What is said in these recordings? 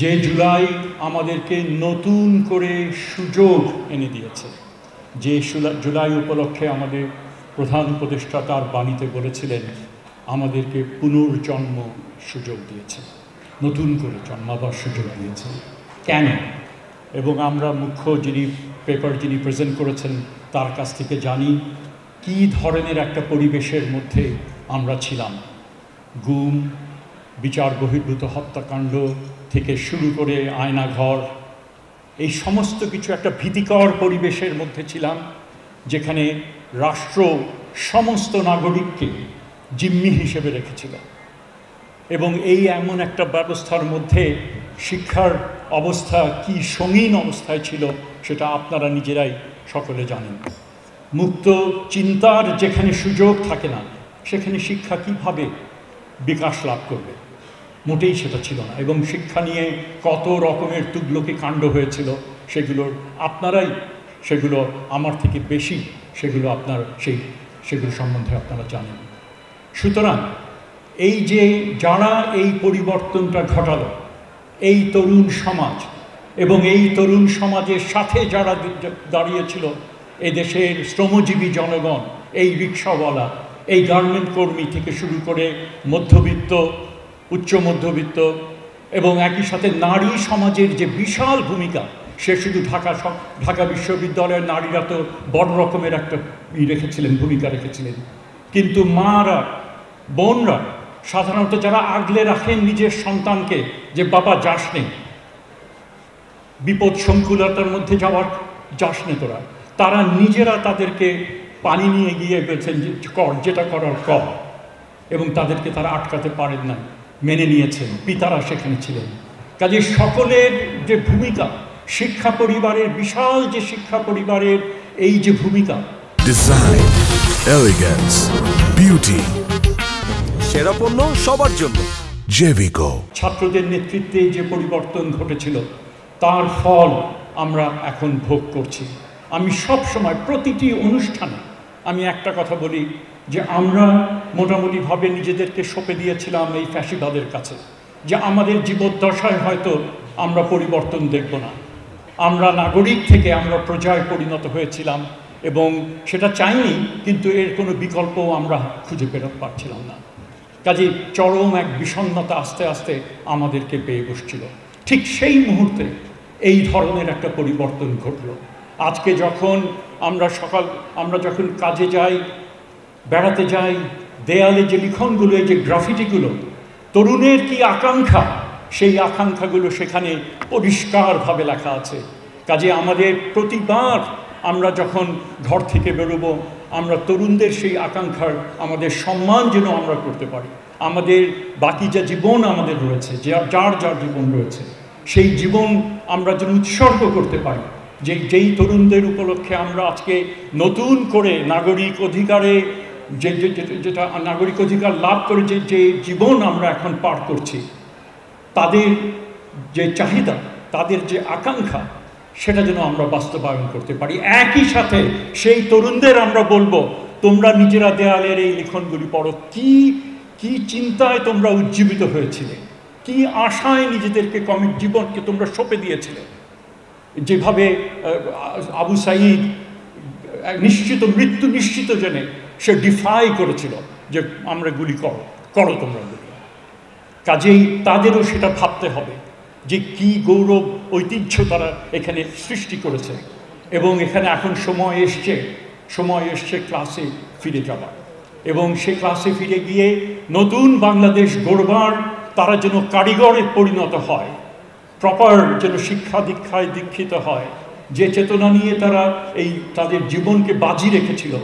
যে জুলাই আমাদেরকে নতুন করে সুযোগ এনে দিয়েছে, যে জুলাই উপলক্ষে আমাদের প্রধান উপদেষ্টা তার বাণীতে বলেছিলেন আমাদেরকে পুনর্জন্ম সুযোগ দিয়েছে, নতুন করে জন্মাবার সুযোগ দিয়েছে। কেন? এবং আমরা মুখ্য যিনি প্রেজেন্ট করেছেন তার কাছ থেকে জানি কী ধরনের একটা পরিবেশের মধ্যে আমরা ছিলাম। গুম, বিচার বহির্ভূত হত্যাকাণ্ড থেকে শুরু করে আয়নাঘর, এই সমস্ত কিছু একটা ভীতিকর পরিবেশের মধ্যে ছিলাম, যেখানে রাষ্ট্র সমস্ত নাগরিককে জিম্মি হিসেবে রেখেছিল। এবং এই এমন একটা ব্যবস্থার মধ্যে শিক্ষার অবস্থা কি সঙ্গীন অবস্থায় ছিল সেটা আপনারা নিজেরাই সকলে জানেন। মুক্ত চিন্তার যেখানে সুযোগ থাকে না, সেখানে শিক্ষা কীভাবে বিকাশ লাভ করবে? মোটেই সেটা ছিল না। এবং শিক্ষা নিয়ে কত রকমের তুগলকি কাণ্ড হয়েছিল, আপনারাই সেগুলো আমার থেকে বেশি সেগুলো সম্বন্ধে আপনারা জানেন। সুতরাং এই যে যারা এই পরিবর্তনটা ঘটালো, এই তরুণ সমাজ এবং এই তরুণ সমাজের সাথে যারা দাঁড়িয়েছিল, এদেশের শ্রমজীবী জনগণ, এই রিক্সাওয়ালা, এই গার্মেন্ট কর্মী থেকে শুরু করে মধ্যবিত্ত, উচ্চ মধ্যবিত্ত এবং একই সাথে নারী সমাজের যে বিশাল ভূমিকা, সে শুধু ঢাকা বিশ্ববিদ্যালয়ের নারীরা তো বড় রকমের একটা ভূমিকা রেখেছিলেন, কিন্তু মারা, বোনরা, সাধারণত যারা আগলে রাখেন নিজের সন্তানকে যে বাবা যাস নেই, বিপদ সংকুলতার মধ্যে যাস নে তোরা, তারা নিজেরা তাদেরকে পানি নিয়ে গিয়ে বলছেন যে যেটা করার কর, এবং তাদেরকে তারা আটকাতে পারেন না, মেনে নিয়েছেন, পিতারা সেখানে ছিলেন। কাজে সকলের যে ভূমিকা, শিক্ষা পরিবারের, বিশাল যে শিক্ষা পরিবারের এই যে ভূমিকা, ডিজাইন, এলিগেন্স, বিউটি, সেরা পণ্য সবার জন্য জেভিকো। ছাত্রদের নেতৃত্বে যে পরিবর্তন ঘটেছিল তার ফল আমরা এখন ভোগ করছি। আমি সব সময় প্রতিটি অনুষ্ঠানে আমি একটা কথা বলি যে আমরা মোটামুটিভাবে নিজেদেরকে সঁপে দিয়েছিলাম এই ফ্যাসিবাদের কাছে, যে আমাদের জীবদ্দশায় হয়তো আমরা পরিবর্তন দেখব না। আমরা নাগরিক থেকে আমরা প্রজায় পরিণত হয়েছিলাম এবং সেটা চাইনি, কিন্তু এর কোনো বিকল্পও আমরা খুঁজে পাচ্ছিলাম না। কাজে চরম এক বিষণ্ণতা আস্তে আস্তে আমাদেরকে পেয়ে বসছিল। ঠিক সেই মুহূর্তে এই ধরনের একটা পরিবর্তন ঘটল। আজকে যখন আমরা যখন কাজে যাই, বেড়াতে যাই, দেয়ালে যে লিখনগুলো, এই যে গ্রাফিটিগুলো, তরুণের কি আকাঙ্ক্ষা, সেই আকাঙ্ক্ষাগুলো সেখানে পরিষ্কারভাবে লেখা আছে। কাজে আমাদের প্রতিবার আমরা যখন ঘর থেকে বেরোবো, আমরা তরুণদের সেই আকাঙ্ক্ষার আমাদের সম্মান যেন আমরা করতে পারি। আমাদের বাকি যে জীবন আমাদের রয়েছে, যার জীবন রয়েছে, সেই জীবন আমরা যেন উৎসর্গ করতে পারি। যেই তরুণদের উপলক্ষে আমরা আজকে নতুন করে নাগরিক অধিকারে যেটা নাগরিক অধিকার লাভ করে যে জীবন আমরা এখন পার করছি, তাদের যে চাহিদা, তাদের যে আকাঙ্ক্ষা, সেটা যেন আমরা বাস্তবায়ন করতে পারি। একই সাথে সেই তরুণদের আমরা বলবো, তোমরা নিজেরা দেয়ালের এই লিখনগুলি পড়ো, কি চিন্তায় তোমরা উজ্জীবিত হয়েছিলে, কি আশায় নিজেদেরকে জীবনকে তোমরা সঁপে দিয়েছিলে। যেভাবে আবু সাঈদ মৃত্যু নিশ্চিত জেনে সে ডিফাই করেছিল যে আমরা গুলি করো তোমরা গুলি। কাজেই তাদেরও সেটা ভাবতে হবে যে কি গৌরব ঐতিহ্য তারা এখানে সৃষ্টি করেছে, এবং এখানে এখন সময় এসছে ক্লাসে ফিরে যাবার, এবং সে ক্লাসে ফিরে গিয়ে নতুন বাংলাদেশ গড়বার তারা যেন কারিগরে পরিণত হয়, প্রপার যেন শিক্ষা দীক্ষায় দীক্ষিত হয়। যে চেতনা নিয়ে তারা তাদের জীবনকে বাজি রেখেছিল,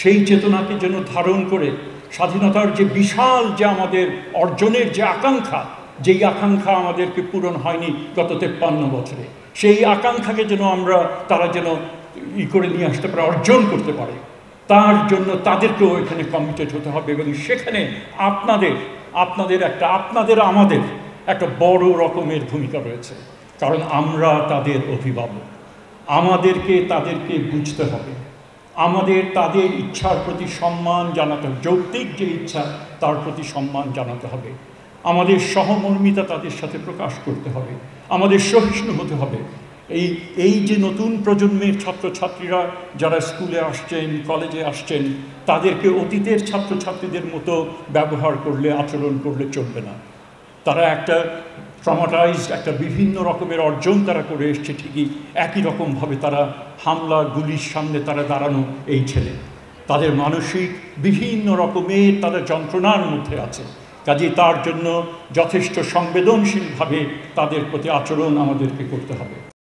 সেই চেতনাকে যেন ধারণ করে স্বাধীনতার যে বিশাল যে আমাদের অর্জনের যে আকাঙ্ক্ষা, যেই আকাঙ্ক্ষা আমাদেরকে পূরণ হয়নি গত 53 বছরে, সেই আকাঙ্ক্ষাকে যেন তারা যেন করে নিয়ে আসতে পারে, অর্জন করতে পারে। তার জন্য তাদেরকেও এখানে কমিটেড হতে হবে, এবং সেখানে আমাদের একটা বড় রকমের ভূমিকা রয়েছে। কারণ আমরা তাদের অভিভাবক, তাদেরকে বুঝতে হবে, তাদের ইচ্ছার প্রতি সম্মান জানাতে হবে, যৌক্তিক যে ইচ্ছা তার প্রতি সম্মান জানাতে হবে। আমাদের সহমর্মিতা তাদের সাথে প্রকাশ করতে হবে, আমাদের সহিষ্ণু হতে হবে। এই যে নতুন প্রজন্মের ছাত্রছাত্রীরা যারা স্কুলে আসছেন, কলেজে আসছেন, তাদেরকে অতীতের ছাত্রছাত্রীদের মতো ব্যবহার করলে, আচরণ করলে চলবে না। তারা একটা ট্রমাটাইজড, একটা বিভিন্ন রকমের অর্জন তারা করে এসছে ঠিকই, একই রকমভাবে তারা হামলা গুলির সামনে তারা দাঁড়ানো এই ছেলে, তাদের মানসিক বিভিন্ন রকমের তারা যন্ত্রণার মধ্যে আছে। কাজেই তার জন্য যথেষ্ট সংবেদনশীলভাবে তাদের প্রতি আচরণ আমাদেরকে করতে হবে।